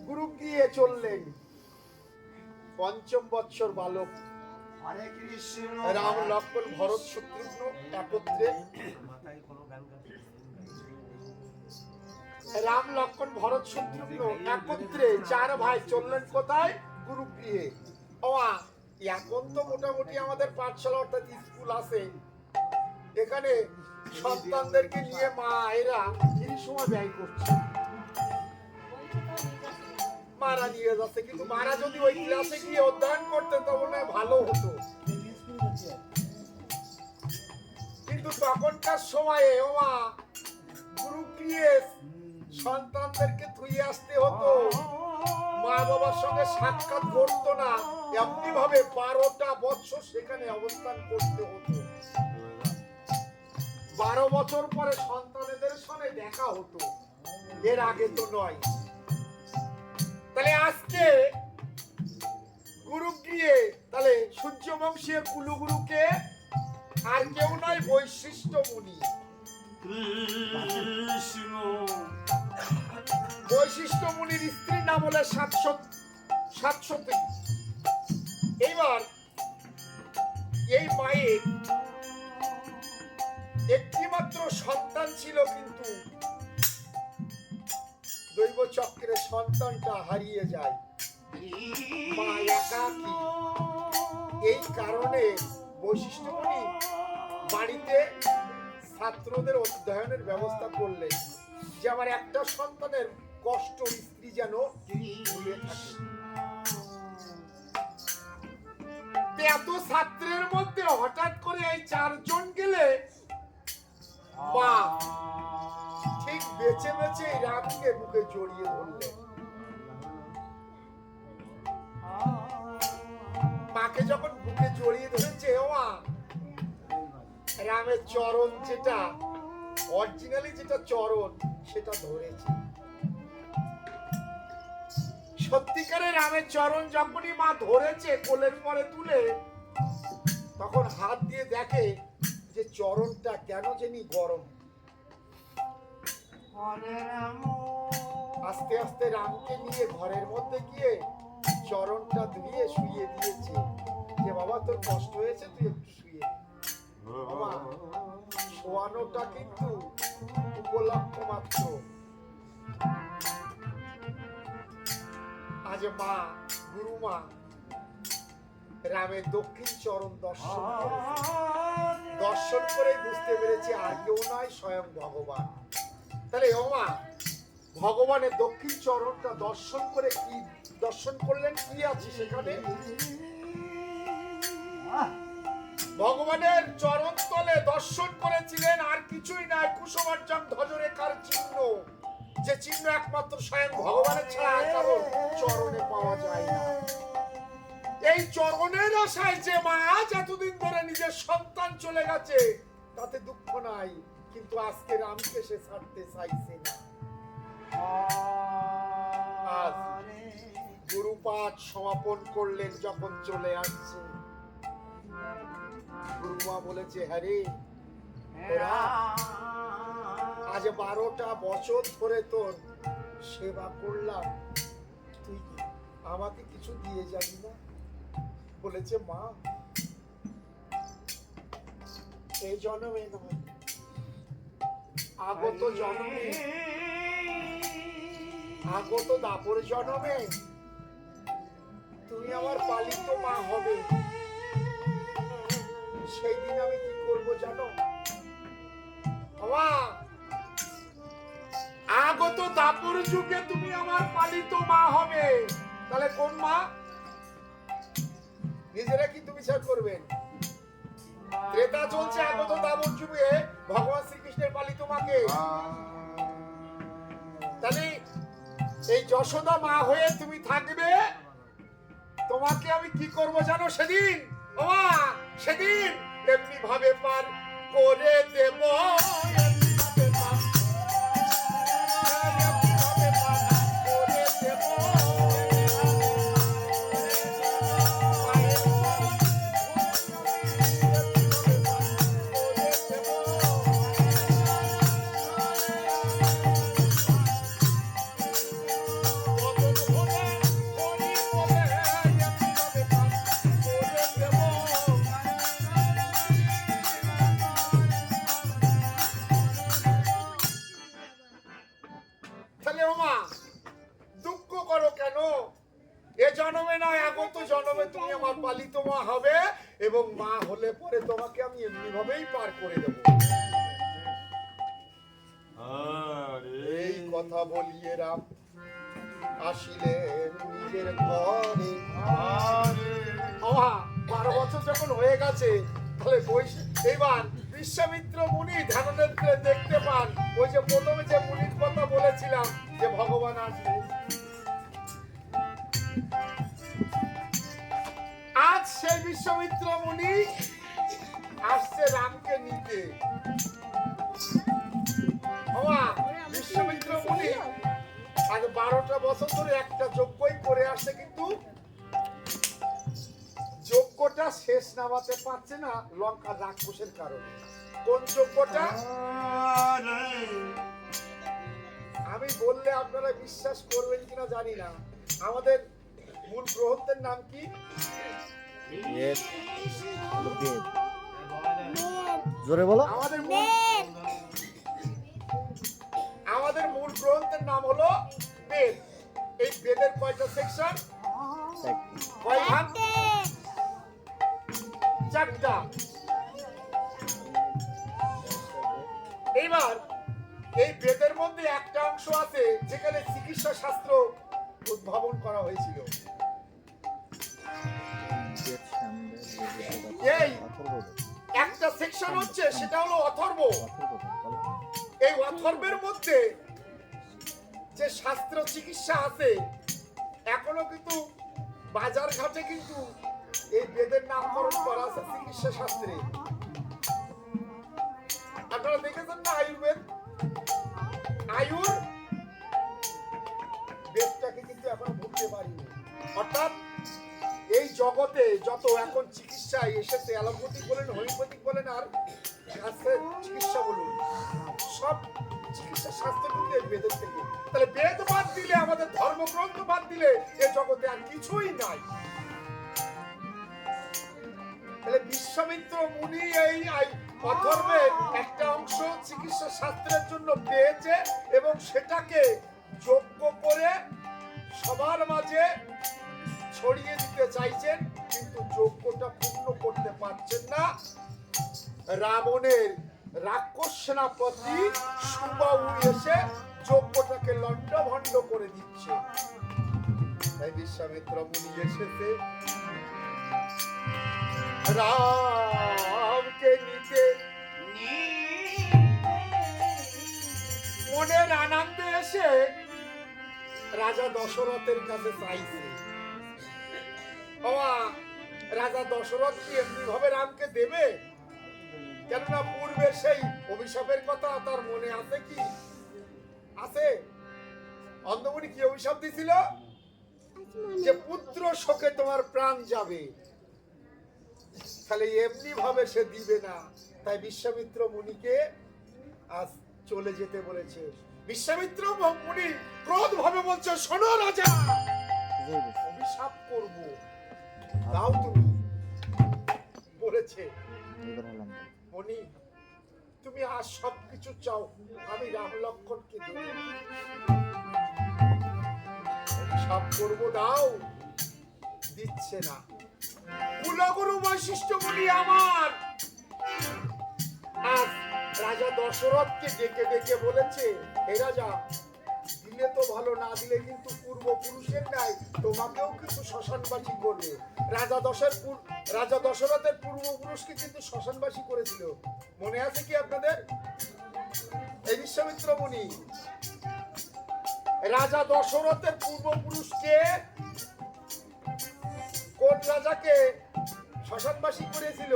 গুরু গিয়ে চললেন। পঞ্চম বৎসর বালক রাম লক্ষ্মণ ভরত শত্রুঘ্ন একত্রে, রাম লক্ষ্মণ ভরত শত্রুঘ্ন একত্রে চার ভাই চললেন কোথায়? গুরু গৃহে। এখন তো মোটামুটি আমাদের পাঠশালা অর্থাৎ স্কুল আছে, এখানে সন্তানদেরকে নিয়ে মা এরা ফ্রি সময় ব্যয় করছে, মারা নিয়ে যাচ্ছে। কিন্তু মারা যদি ওই ক্লাসে গিয়ে অধ্যয়ন করতেন তবে ভালো হতো। কিন্তু তখনকার সময়ে গুরু গৃহে সন্তানদেরকে ধুয়ে আসতে হতো, মা বাবার সঙ্গে সাক্ষাৎ করতো না, এমনি ভাবে 12টা বছর সেখানে অবস্থান করতে হতো। 12 বছর পরে সন্তানদের সঙ্গে দেখা হতো, এর আগে তো নয়। তাহলে আজকে গুরু গৃহে তাহলে সূর্যবংশীয় কুলগুরুকে আর কেউ নয়, বৈশিষ্ট্য মুনি। বৈশিষ্ট্য মুনির স্ত্রীর নাম হলো সাতসতী। এইবার এই মায়ের একটি মাত্র সন্তান ছিল, কিন্তু দৈব চক্রে সন্তানটা হারিয়ে যায়, মা একাকী। এই কারণে বৈশিষ্ট্য মুনি বাড়িতে ছাত্রদের অধ্যয়নের ব্যবস্থা করলেন, যে আমার একটা সন্তানের কষ্ট স্ত্রী যেন ভুলে থাকে। এত ছাত্রের মধ্যে হঠাৎ করে এই 4 জন গেলে মা ঠিক বেছে বেছে রামকে বুকে জড়িয়ে ধরলেন। মাকে যখন বুকে জড়িয়ে ধরেছে, রামের চরণ, যেটা অরিজিনালি যেটা চরণ, সেটা ধরেছে। সত্যিকারের রামের চরণ যখনই মা ধরেছে কোলের পরে তুলে, তখন হাত দিয়ে দেখে যে চরণটা কেন জানি গরম। আস্তে আস্তে রামকে নিয়ে ঘরের মধ্যে গিয়ে চরণটা ধুয়ে শুয়ে দিয়েছে, যে বাবা তোর কষ্ট হয়েছে, তুই একটু শুয়ে। বাবা শোয়ানোটা কিন্তু উপলক্ষ মাত্র। আজ মা গুরুমা রামের দক্ষিণ চরণ দর্শন করে বুঝতে পেরেছে আর কেউ নয়, স্বয়ং ভগবান। তাহলে ভগবানের দক্ষিণ চরণটা দর্শন করে কি দর্শন করলেন? কি আছে সেখানে? ভগবানের চরণ তলে দর্শন করেছিলেন আর কিছুই নাই, কুসুমার্জম ধ্বজরেখার চিহ্ন, যে চিহ্ন একমাত্র স্বয়ং ভগবানের ছাড়া আর কারো চরণে পাওয়া যায় না। এই চরণের আশায় যে মা আজ এতদিন ধরে নিজের সন্তান চলে গেছে, তাতে দুঃখ নাই, কিন্তু আজকে রামকে সে ছাড়তে চাইছে না। আজ গুরুপাঠ সমাপন করলেন, যখন চলে আসছে, গুরুমা বলেছে, হ্যাঁ রে, আজ 12টা বছর ধরে তোর সেবা করলাম, তুই আমাকে কিছু দিয়ে যাবি না? বলেছে, মা এই জন্মে নয়, আগত জন্মে, আগত দাপর জন্মে তুমি আমার পালিত মা হবে। সেই দিন আমি কি করবো জানো? আগত দাপর যুগে তুমি আমার পালিত মা হবে। তাহলে কোন মা? নিজেরা কি তুমি বিচার করবেন? ত্রেতা চলছে, আগত দাপর যুগে ভগবান শ্রীকৃষ্ণের পালিত মাকে। তাহলে এই যশোদা মা হয়ে তুমি থাকবে। তোমাকে আমি কি করব জানো? সেদিন সেদিন এমনি ভাবে পার করে দেব, তাহলে ওমা দুঃখ করো কেন? এ জন্মে নয়, আগত জন্মে তুমি আমার পালিত মা হবে, এবং মা হলে পরে তোমাকে আমি এমনি ভাবেই পার করে দেব। এই কথা বলিয়ে রাম আসিলেন নিজের ঘরে। 12 বছর যখন হয়ে গেছে, তাহলে এইবার বিশ্বামিত্র মুনি ধ্যাননেত্রে দেখতে পান ওই যে প্রথমে যে মুনির কথা বলেছিলাম যে ভগবান আসবে। আজ সেই বিশ্বামিত্র মুনি আসছে রামকে নিতে। বিশ্বামিত্র মুনি আগে 12টা বছর ধরে একটা যজ্ঞই করে আসছে, কিন্তু যজ্ঞটা শেষ নামাতে পারছে না লঙ্কা রাক্ষসের কারণে। কোন যজ্ঞটা? আমি বললে আপনারা বিশ্বাস করবেন কিনা জানি না। আমাদের মূল গ্রন্থের নাম কি? জোরে বলো। আমাদের মূল গ্রন্থের নাম হলো বেদ। এই বেদের কয়টা সেকশন? কয় ভাগ? 4টা। এইবার এই বেদের মধ্যে একটা অংশ আছে যেখানে চিকিৎসা শাস্ত্র উদ্ভাবন করা হয়েছিল। এই একটা সেকশন হচ্ছে, সেটা হলো অথর্ব। এই অথর্বের মধ্যে যে শাস্ত্র চিকিৎসা আছে, এখনো কিন্তু বাজার ঘাটে কিন্তু এই বেদের নামকরণ করা আছে চিকিৎসা শাস্ত্রে। আপনারা দেখেছেন না আয়ুর্বেদ? আয়ুর বেদটাকে কিন্তু এখনো ভুলতে পারিনি। অর্থাৎ এই জগতে যত এখন চিকিৎসায় এসেছে, অ্যালোপ্যাথিক বলেন, হোমিওপ্যাথিক বলেন, আর শাস্ত্রের চিকিৎসা বলুন, সব চিকিৎসা শাস্ত্র কিন্তু এই বেদের থেকে। তাহলে বেদ বাদ দিলে, আমাদের ধর্মগ্রন্থ বাদ দিলে এ জগতে আর কিছুই নাই। তাহলে বিশ্বামিত্র মুনি এই অথর্বের একটা অংশ চিকিৎসা শাস্ত্রের জন্য পেয়েছে এবং সেটাকে যজ্ঞ করে সবার মাঝে ছড়িয়ে দিতে চাইছেন, কিন্তু যজ্ঞটা পূর্ণ করতে পারছেন না। রাবণের রাক্ষস সেনাপতি সুবাহু এসে যজ্ঞটাকে লণ্ডভণ্ড করে দিচ্ছে। তাই বিশ্বামিত্র মুনি এসেছে রামকে নিতে, মনের আনন্দে এসে রাজা দশরথের কাছে চাইছে। বাবা, রাজা দশরথ কি এমনি ভাবে রামকে দেবে? কেননা পূর্বে সেই অভিশাপের কথা তার মনে আছে কি? আছে। অন্ধমুনি কি অভিশাপ দিছিল? যে পুত্র শোকে তোমার প্রাণ যাবে। তাহলে এমনি ভাবে সে দিবে না। তাই বিশ্বামিত্র মুনিকে আজ চলে যেতে বলেছে। বিশ্বামিত্র মুনি ক্রোধ ভাবে বলছে, শোনো রাজা, অভিশাপ করব, দাও তুমি। বলেছে, মুনি তুমি আজ সবকিছু চাও, আমি রাম লক্ষ্মণকে দেব। অভিশাপ করব, দাও। দিচ্ছে না। কুলগুরু বৈশিষ্ট্য মুনি আমার আজ রাজা দশরথকে ডেকে ডেকে বলেছে, হে রাজা, দিলে তো ভালো, না দিলে কিন্তু পূর্বপুরুষের ন্যায় তোমাকেও কিন্তু শ্মশানবাসী করবে। রাজা দশরথের পূর্বপুরুষকে কিন্তু শ্মশানবাসী করেছিল, মনে আছে কি আপনাদের? এই বিশ্বামিত্র মুনি রাজা দশরথের পূর্বপুরুষকে, কোন রাজাকে শ্মশানবাসী করেছিল?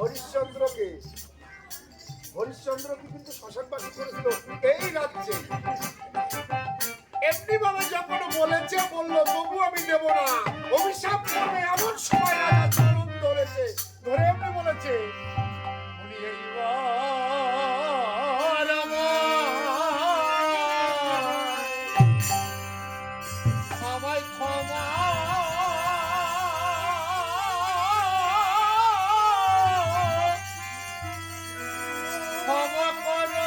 হরিশ্চন্দ্রকে। হরিশ্চন্দ্রকে কিন্তু শ্মশানবাসী করেছিল এই রাজ্যে। এমনি ভাবে যখন বলেছে, বললো তবু আমি দেব না, অভিশাপ করবে। এমন সময় রাজা চরণ ধরেছে, ধরে এমনি বলেছে, উনি এইবার আমায় ক্ষমা করো।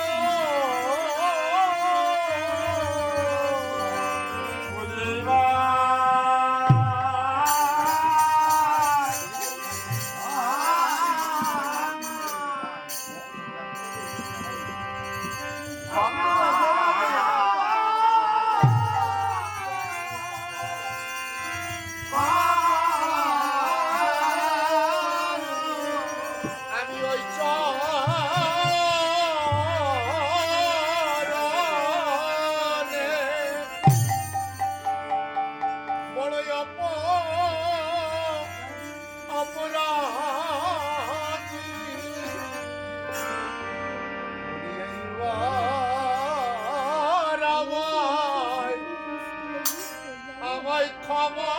আমায় ক্ষমা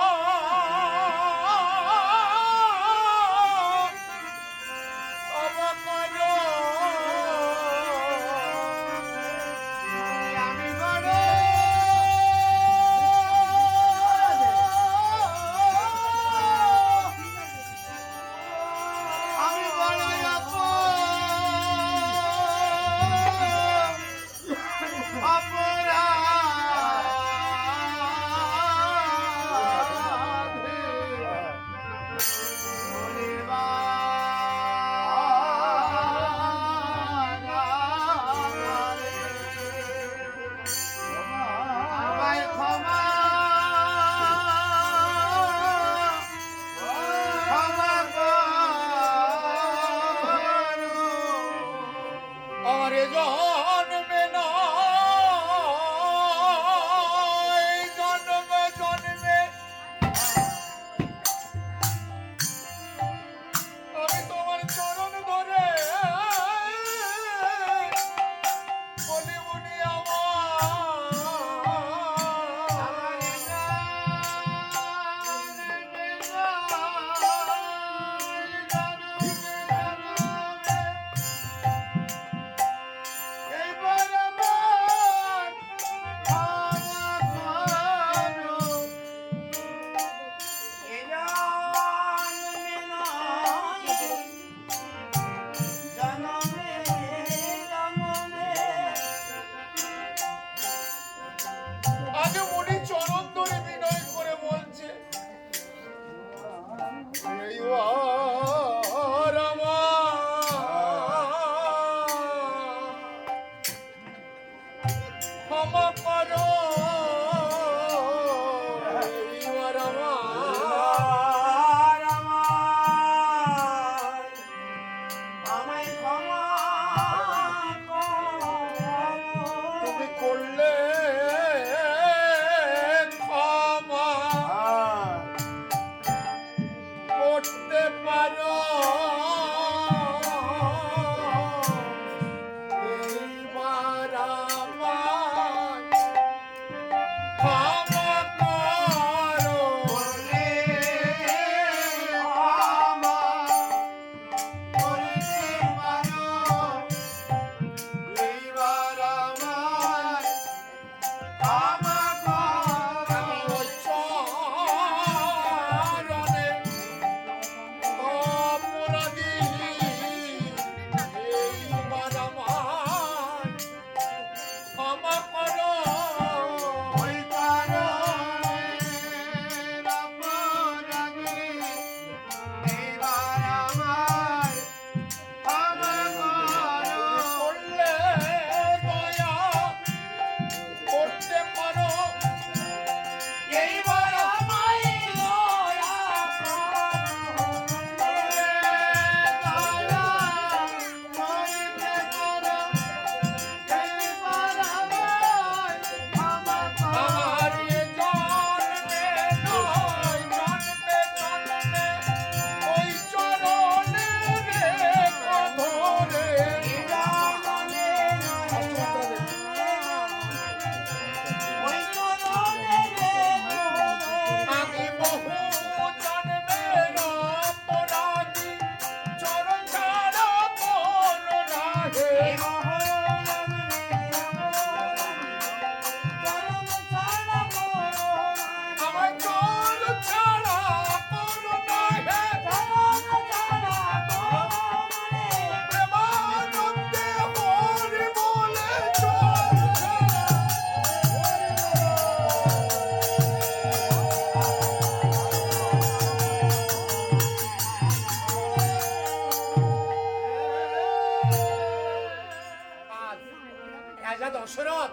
দশরথ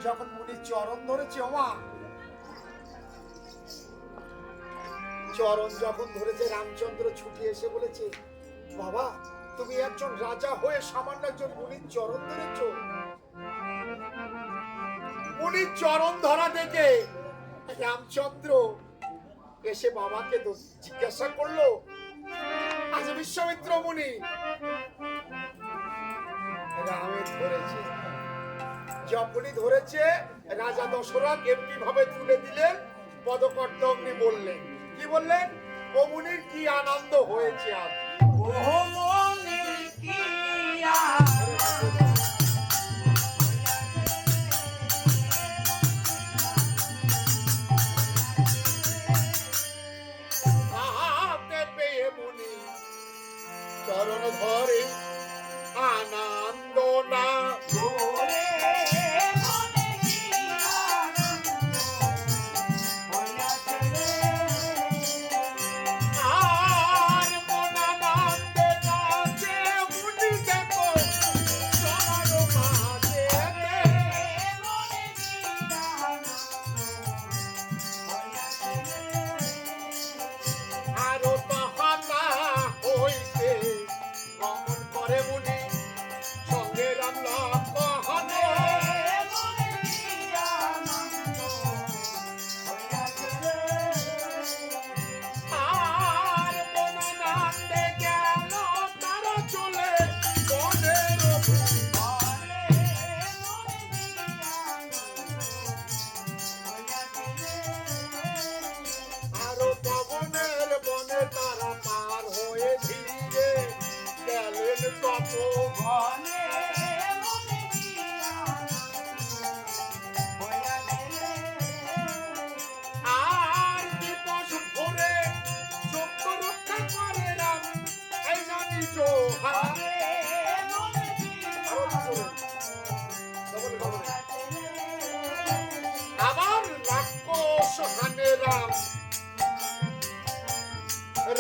যখন মুনির চরণ ধরেছে, ওমা চরণ যখন ধরেছে, রামচন্দ্র ছুটে এসে বলেছে, বাবা তুমি একজন রাজা হয়ে সামান্য একজন মুনির চরণ ধরেছ। মুনির চরণ ধরা দেখে রামচন্দ্র এসে বাবাকে জিজ্ঞাসা করলো, আজ বিশ্বামিত্র মুনি রামের ধরেছে। যখনই ধরেছে রাজা দশরথ এমনি ভাবে তুলে দিলেন, পদকর্ত অগ্নি বললেন, কি বললেন? ও মুনির কি আনন্দ হয়েছে আজ। হাতে পেয়ে মুনি চরণ ধরে আনন্দ না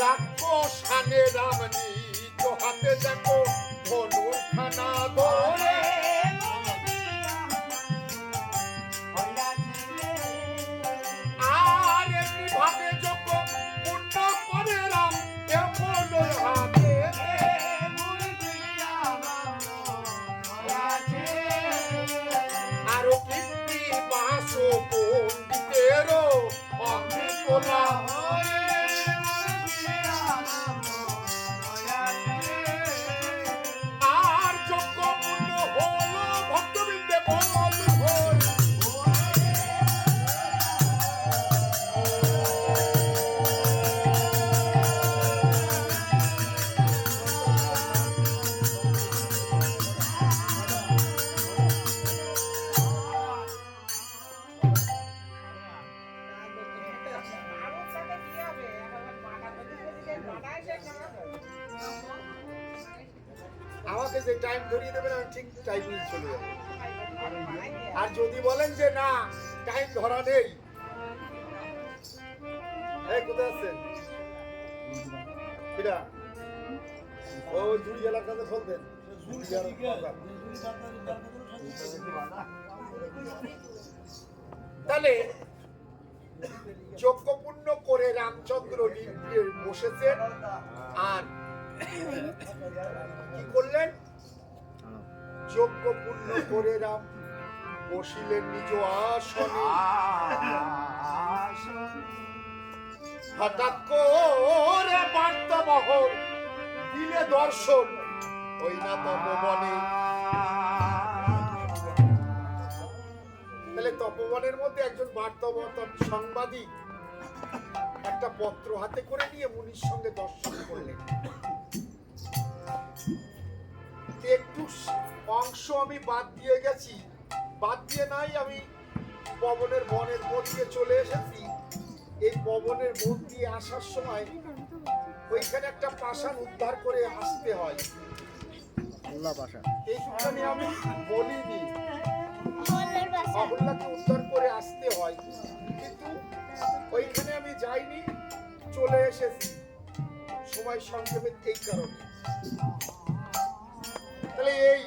রাক্ষসানে রাম নিজ হাতে দেখো ধনুর খানা ধরে আর এমনি ভাবে যোগ্য পূর্ণ করে রাম এমন হাতে আরো কীর্তি বাস পণ্ডিতেরও অগ্নিকোলা আমাকে যে টাইম ধরিয়ে দেবেন আমি ঠিক টাইমে চলে যাবো। আর যদি বলেন যে না টাইম ধরা নেই, এই কোথায় আছেন? কিরা ও জুড়ি এলাকাতে বলতেন তাহলে যজ্ঞপূর্ণ করে রামচন্দ্র নিয়ে বসেছেন আর কি করলেন? যজ্ঞপূর্ণ করে রাম বসিলেন নিজ আসনে। হঠাৎ করে বার্তাবহর দিলে দর্শন ওই না তপবনে। তাহলে তপবনের মধ্যে একজন বার্তাবহ সাংবাদিক একটা পত্র হাতে করে নিয়ে মুনির সঙ্গে দর্শন করলেন। একটু অংশ আমি বাদ দিয়ে গেছি, বাদ দিয়ে নাই, আমি পবনের বনের মধ্যে চলে এসেছি। এই পবনের মন দিয়ে আসার সময় ওইখানে একটা পাষাণ উদ্ধার করে আসতে হয়। এইখানে আমি বলিনি অহল্যাকে উদ্ধার করে আসতে হয়, কিন্তু ওইখানে আমি যাইনি, চলে এসেছি সময় সংক্ষেপে এই কারণে। তাহলে এই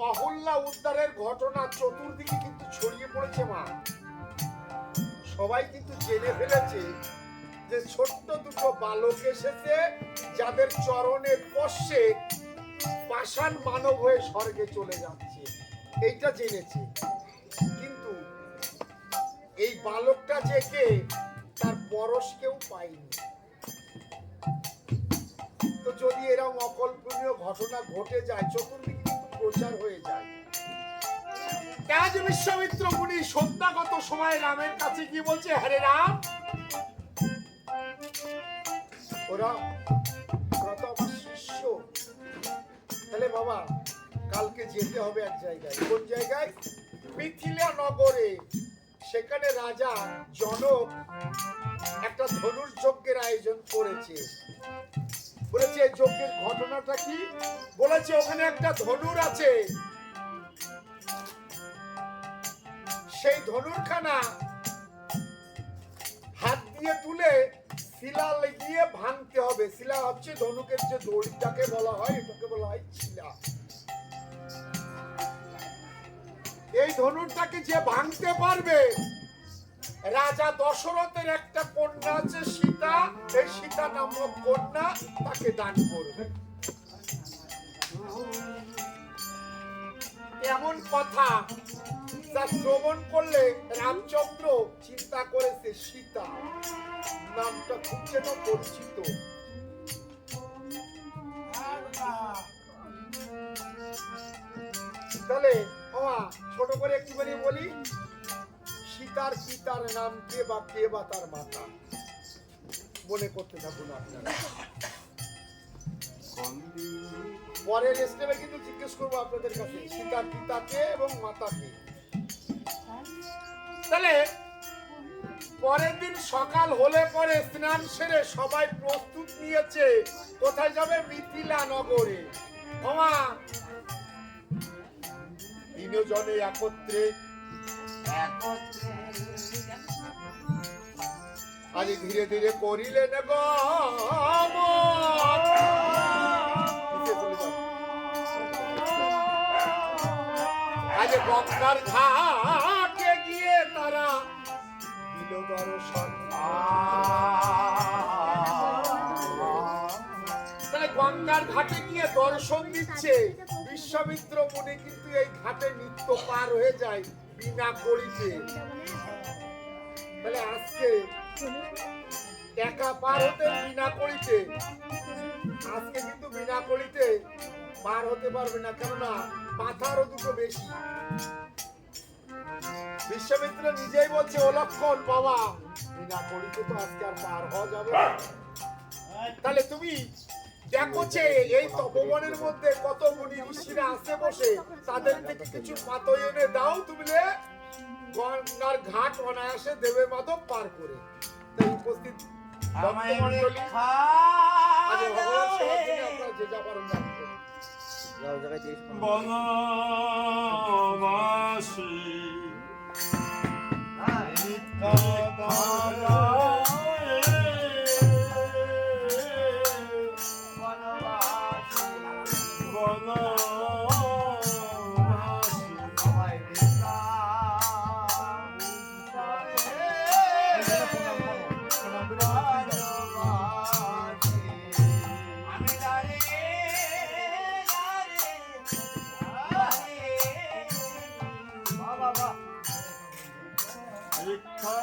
অহল্যা উদ্ধারের ঘটনা চতুর্দিকে কিন্তু ছড়িয়ে পড়েছে মা। সবাই কিন্তু জেনে ফেলেছে যে ছোট্ট দুটো বালক এসেছে যাদের চরণে স্পর্শে পাষাণ মানব হয়ে স্বর্গে চলে যাচ্ছে, এইটা জেনেছে। কিন্তু এই বালকটা যে কে তার পরশ কেউ পায়নি। তো যদি এরকম অকল্পনীয় ঘটনা ঘটে যায় চতুর্দিকে কিন্তু প্রচার হয়ে যায়। আজ বিশ্বামিত্র মুনি সন্ধ্যাগত সময় রামের কাছে গিয়ে বলছে, হ্যাঁ রাম, ওরা ওরা তো আমার শিষ্য। তাহলে বাবা কালকে যেতে হবে এক জায়গায়। কোন জায়গায়? মিথিলা নগরে। সেখানে রাজা জনক একটা ধনুর যজ্ঞের আয়োজন করেছে। বলেছে এই যজ্ঞের ঘটনাটা কি? বলেছে ওখানে একটা ধনুর আছে, সেই ধনুরখানা হাত দিয়ে তুলে শিলা লাগিয়ে ভাঙতে হবে। শিলা হচ্ছে ধনুকের যে দড়িটাকে বলা হয়, এটাকে বলা হয় শিলা। এই ধনুরটাকে যে ভাঙতে পারবে, রাজা দশরথের একটা কন্যা আছে সীতা, এই সীতা নামক কন্যা তাকে দান করবে। এমন কথা যা শ্রবণ করলে রামচন্দ্র চিন্তা করেছে সীতা নামটা খুব যেন পরিচিত। তাহলে ছোট করে একটুখানি বলি, সীতার পিতার নাম কে বা তার মাতা মনে করতে থাকুন আপনারা। পরের স্টেপে কিন্তু জিজ্ঞেস করবো আপনাদের কাছে সীতার পিতাকে এবং মাতাকে। তাহলে পরের দিন সকাল হলে পরে স্নান সেরে সবাই প্রস্তুত নিয়েছে, কোথায় যাবে? মিথিলা নগরে। তিনজনে একত্রে আজ ধীরে ধীরে করিলেন গমন। আজ গঙ্গার ঘাটে গিয়ে তারা দিল দর্শন। তাহলে গঙ্গার ঘাটে গিয়ে দর্শন দিচ্ছে। বিশ্বামিত্র মুনি কিন্তু এই ঘাটে নিত্য পার হয়ে যায় বিনা করিতে। তাহলে আজকে একা পার হতে বিনা করিতে, আজকে কিন্তু বিনা করিতে পার হতে পারবে না, কেননা মাথারও দুটো বেশি। বিশ্বামিত্র নিজেই বলছে ও লক্ষণ বাবা বিনা করিতে তো আজকে আর পার হওয়া যাবে না। তাহলে তুমি দেখো যে এই তপবনের মধ্যে কত মুনি ঋষিরা আছে বসে, তাদের থেকে কিছু পাতই এনে দাও, তুমি গঙ্গার ঘাট অনায়াসে দেবে মাধব পার করে। তাই উপস্থিত ভক্তমণ্ডলী আজ ভগবান সেবার জন্য আপনারা যে যা পারেন দান করুন। বনবাসী শিক্ষা